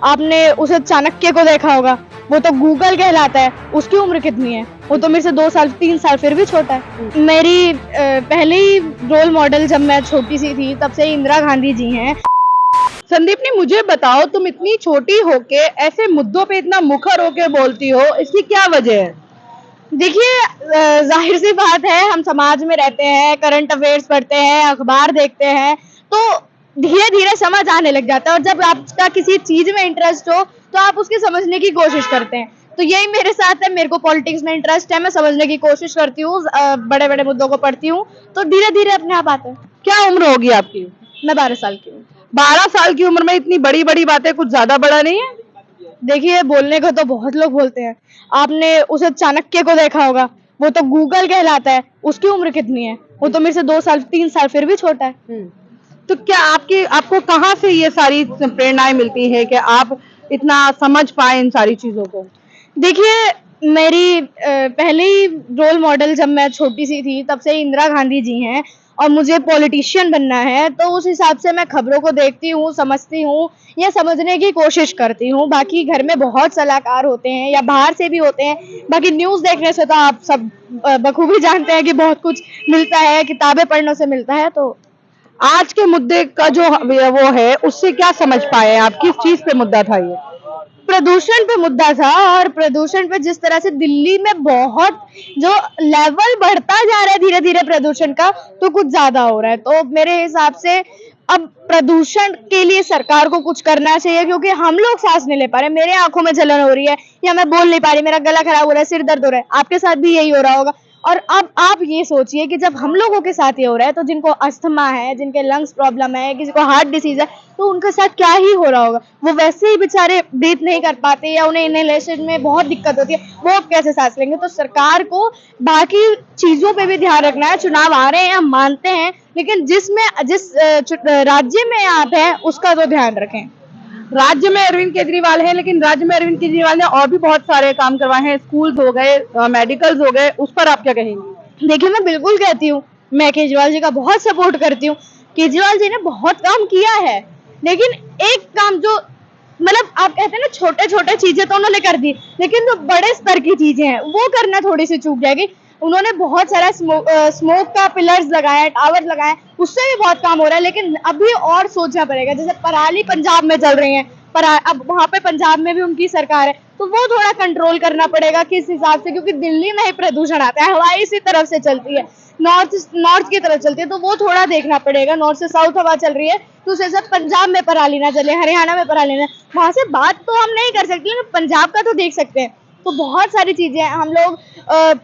आपने उसे चाणक्य को देखा होगा, वो तो गूगल कहलाता है। उसकी उम्र कितनी है? वो तो मेरे से 2 साल 3 साल फिर भी छोटा है। मेरी पहली रोल मॉडल जब मैं छोटी सी थी तब से इंदिरा गांधी जी हैं। संदीपनी, मुझे बताओ, तुम इतनी छोटी होके ऐसे मुद्दों पे इतना मुखर होके बोलती हो, इसकी क्या वजह है? देखिए, जाहिर सी बात है, हम समाज में रहते हैं, करंट अफेयर्स पढ़ते हैं, अखबार देखते हैं, तो धीरे धीरे समझ आने लग जाता है। और जब आपका किसी चीज में इंटरेस्ट हो तो आप उसकी समझने की कोशिश करते हैं। तो यही मेरे साथ है, मेरे को पॉलिटिक्स में इंटरेस्ट है, मैं समझने की कोशिश करती हूँ, बड़े बड़े मुद्दों को पढ़ती हूँ, तो धीरे धीरे अपने आप आता है। क्या उम्र होगी आपकी? मैं 12 साल की हूँ। 12 साल की उम्र में इतनी बड़ी बड़ी बातें, कुछ ज्यादा बड़ा नहीं है? देखिए, बोलने को तो बहुत लोग बोलते हैं। आपने उसे चाणक्य को देखा होगा, वो तो गूगल कहलाता है। उसकी उम्र कितनी है? वो तो मेरे से 2 साल 3 साल फिर भी छोटा है। तो क्या आपको कहाँ से ये सारी प्रेरणाएं मिलती है कि आप इतना समझ पाए इन सारी चीजों को? देखिए, मेरी पहली रोल मॉडल जब मैं छोटी सी थी तब से इंदिरा गांधी जी हैं, और मुझे पॉलिटिशियन बनना है, तो उस हिसाब से मैं खबरों को देखती हूँ, समझती हूँ या समझने की कोशिश करती हूँ। बाकी घर में बहुत सलाहकार होते हैं या बाहर से भी होते हैं। बाकी न्यूज़ देखने से तो आप सब बखूबी जानते हैं कि बहुत कुछ मिलता है, किताबें पढ़ने से मिलता है। तो आज के मुद्दे का जो वो है, उससे क्या समझ पाए आप? किस चीज पे मुद्दा था ये? प्रदूषण पे मुद्दा था, और प्रदूषण पे जिस तरह से दिल्ली में बहुत जो लेवल बढ़ता जा रहा है धीरे धीरे प्रदूषण का, तो कुछ ज्यादा हो रहा है। तो मेरे हिसाब से अब प्रदूषण के लिए सरकार को कुछ करना चाहिए, क्योंकि हम लोग सांस नहीं ले पा रहे। मेरे आंखों में जलन हो रही है, या मैं बोल नहीं पा रही, मेरा गला खराब हो रहा है, सिर दर्द हो रहा है, आपके साथ भी यही हो रहा होगा। और अब आप ये सोचिए कि जब हम लोगों के साथ ये हो रहा है, तो जिनको अस्थमा है, जिनके लंग्स प्रॉब्लम है, किसी को हार्ट डिसीज है, तो उनके साथ क्या ही हो रहा होगा। वो वैसे ही बेचारे ब्रीथ नहीं कर पाते, या उन्हें इनहेलेशन में बहुत दिक्कत होती है, वो अब कैसे सांस लेंगे। तो सरकार को बाकी चीजों पे भी ध्यान रखना है। चुनाव आ रहे हैं, हम मानते हैं, लेकिन जिस राज्य में आप हैं उसका तो ध्यान रखें। राज्य में अरविंद केजरीवाल है, लेकिन राज्य में अरविंद केजरीवाल ने और भी बहुत सारे काम करवाए हैं। स्कूल्स हो गए, मेडिकल्स हो गए, उस पर आप क्या कहेंगे? देखिए, मैं बिल्कुल कहती हूँ, मैं केजरीवाल जी का बहुत सपोर्ट करती हूँ। केजरीवाल जी ने बहुत काम किया है, लेकिन एक काम जो मतलब आप कहते हैं ना, छोटे छोटे चीजें तो उन्होंने कर दी, लेकिन जो बड़े स्तर की चीजें हैं वो करना थोड़ी सी चूक जाएगी। उन्होंने बहुत सारा स्मोक का पिलर्स लगाया, टावर लगाए, उससे भी बहुत काम हो रहा है, लेकिन अभी और सोचना पड़ेगा। जैसे पराली पंजाब में चल रही है, पर अब वहां पे पंजाब में भी उनकी सरकार है, तो वो थोड़ा कंट्रोल करना पड़ेगा किस हिसाब से, क्योंकि दिल्ली में ही प्रदूषण आता है, हवा इसी तरफ से चलती है, नॉर्थ की तरफ चलती है, तो वो थोड़ा देखना पड़ेगा। नॉर्थ से साउथ हवा चल रही है, तो उस हिसाब पंजाब में पराली ना चले, हरियाणा में पराली ना, वहां से बात तो हम नहीं कर सकते, लेकिन पंजाब का तो देख सकते हैं। तो बहुत सारी चीजें हैं। हम लोग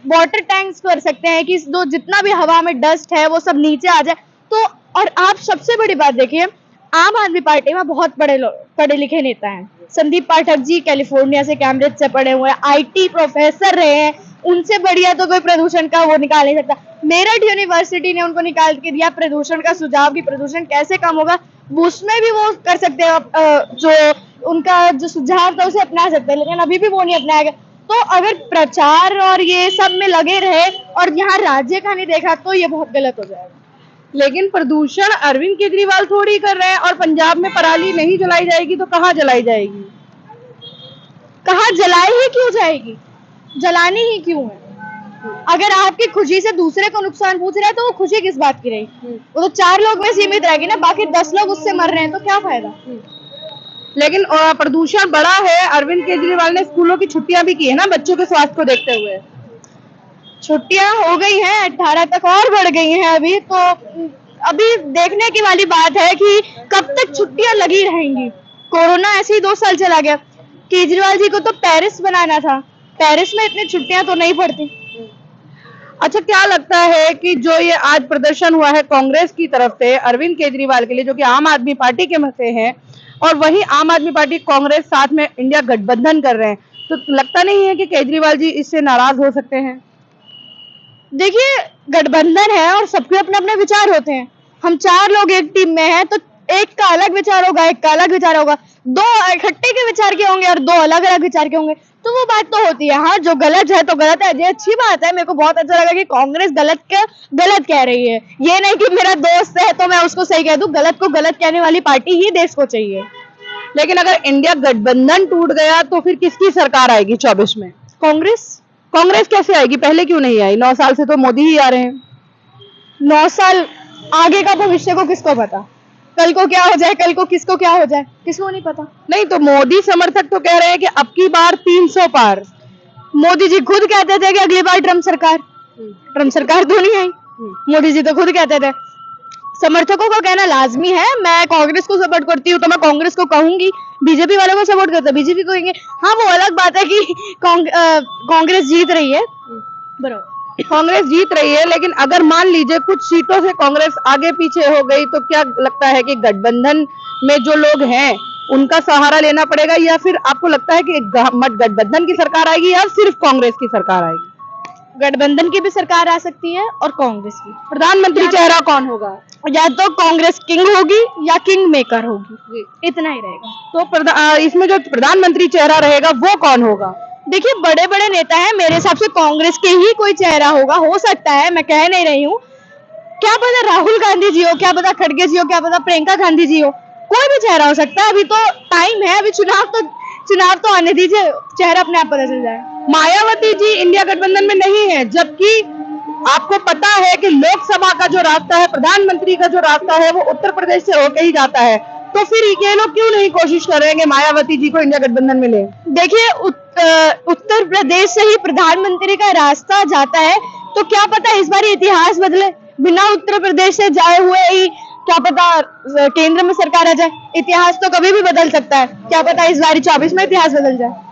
वाटर टैंक्स कर सकते हैं कि जो जितना भी हवा में डस्ट है वो सब नीचे आ जाए। तो और आप सबसे बड़ी बात देखिए, आम आदमी पार्टी में बहुत पढ़े लिखे नेता हैं। संदीप पाठक जी कैलिफोर्निया से, कैम्ब्रिज से पढ़े हुए हैं, आईटी प्रोफेसर रहे हैं। उनसे बढ़िया तो कोई प्रदूषण का वो निकाल नहीं सकता। मेरठ यूनिवर्सिटी ने उनको निकाल के दिया प्रदूषण का सुझाव कि प्रदूषण कैसे कम होगा, उसमें भी वो कर सकते हैं। जो उनका जो सुझाव था उसे अपना सकते हैं, लेकिन अभी भी वो नहीं अपनाया गया। तो अगर प्रचार और ये सब में लगे रहे और यहाँ राज्य का नहीं देखा, तो ये बहुत गलत हो जाएगा। लेकिन प्रदूषण अरविंद केजरीवाल थोड़ी कर रहे हैं, और पंजाब में पराली नहीं जलाई जाएगी तो कहाँ जलाई जाएगी? कहाँ जलाई ही क्यों जाएगी? जलानी ही क्यों है? अगर आपकी खुशी से दूसरे को नुकसान पहुंच रहा है, तो वो खुशी किस बात की रही? वो तो 4 लोग में सीमित रहेगी ना, बाकी 10 लोग उससे मर रहे हैं, तो क्या फायदा? लेकिन प्रदूषण बड़ा है। अरविंद केजरीवाल ने स्कूलों की छुट्टियां भी की है ना, बच्चों के स्वास्थ्य को देखते हुए। छुट्टियां हो गई हैं 18 तक, और बढ़ गई हैं अभी तो। अभी देखने की वाली बात है कि कब तक छुट्टियां लगी रहेंगी। कोरोना ऐसे ही 2 साल चला गया। केजरीवाल जी को तो पेरिस बनाना था, पेरिस में इतनी छुट्टियां तो नहीं पड़ती। अच्छा, क्या लगता है कि जो ये आज प्रदर्शन हुआ है कांग्रेस की तरफ से अरविंद केजरीवाल के लिए, जो कि आम आदमी पार्टी के में से हैं, और वही आम आदमी पार्टी कांग्रेस साथ में इंडिया गठबंधन कर रहे हैं, तो लगता नहीं है कि केजरीवाल जी इससे नाराज हो सकते हैं? देखिए, गठबंधन है और सबके अपने अपने विचार होते हैं। हम 4 लोग एक टीम में हैं, तो एक का अलग विचार होगा, एक का अलग विचार होगा, 2 इकट्ठे के विचार के होंगे और 2 अलग अलग विचार के होंगे, तो वो बात तो होती है। हाँ, जो गलत है तो गलत है। ये अच्छी बात है, मेरे को बहुत अच्छा लगा कि कांग्रेस गलत कह रही है। ये नहीं कि मेरा दोस्त है तो मैं उसको सही कह दूं। गलत को गलत कहने वाली पार्टी ही देश को चाहिए। लेकिन अगर इंडिया गठबंधन टूट गया तो फिर किसकी सरकार आएगी 24 में? कांग्रेस। कांग्रेस कैसे आएगी? पहले क्यों नहीं आई? 9 साल से तो मोदी ही आ रहे हैं। 9 साल आगे का भविष्य को किसको पता, कल को क्या हो जाए, कल को किसको क्या हो जाए, किसको नहीं पता। नहीं तो मोदी समर्थक तो कह रहे हैं कि अब की बार 300 पार। मोदी जी खुद कहते थे कि अगली बार ट्रम्प सरकार तो नहीं आई। मोदी जी तो खुद कहते थे। समर्थकों का कहना लाजमी है, मैं कांग्रेस को सपोर्ट करती हूँ तो मैं कांग्रेस को कहूंगी, बीजेपी वालों को सपोर्ट करते बीजेपी को कहेंगे। हाँ, वो अलग बात है कि कांग्रेस जीत रही है, बराबर कांग्रेस जीत रही है, लेकिन अगर मान लीजिए कुछ सीटों से कांग्रेस आगे पीछे हो गई तो क्या लगता है कि गठबंधन में जो लोग हैं उनका सहारा लेना पड़ेगा, या फिर आपको लगता है कि गठबंधन की सरकार आएगी या सिर्फ कांग्रेस की सरकार आएगी? गठबंधन की भी सरकार आ सकती है और कांग्रेस की। प्रधानमंत्री चेहरा कौन होगा? या तो कांग्रेस किंग होगी या किंग मेकर होगी, इतना ही रहेगा। तो इसमें जो प्रधानमंत्री चेहरा रहेगा वो कौन होगा? देखिए, बड़े बड़े नेता हैं, मेरे हिसाब से कांग्रेस के ही कोई चेहरा होगा, हो सकता है, मैं कह नहीं रही हूँ। क्या पता राहुल गांधी जी हो, क्या पता खड़गे जी हो, क्या पता प्रियंका गांधी जी हो, कोई भी चेहरा हो सकता है। अभी तो टाइम है, अभी चुनाव तो आने दीजिए, चेहरा अपने आप पता चल जाए। मायावती जी इंडिया गठबंधन में नहीं है, जबकि आपको पता है कि लोकसभा का जो रास्ता है, प्रधानमंत्री का जो रास्ता है, वो उत्तर प्रदेश से होकर ही जाता है। तो फिर ये लोग क्यों नहीं कोशिश कर रहे हैं कि मायावती जी को इंडिया गठबंधन में ले? देखिए, उत्तर प्रदेश से ही प्रधानमंत्री का रास्ता जाता है, तो क्या पता इस बार इतिहास बदले, बिना उत्तर प्रदेश से जाए हुए ही क्या पता केंद्र में सरकार आ जाए। इतिहास तो कभी भी बदल सकता है, क्या पता इस बार 24 में इतिहास बदल जाए।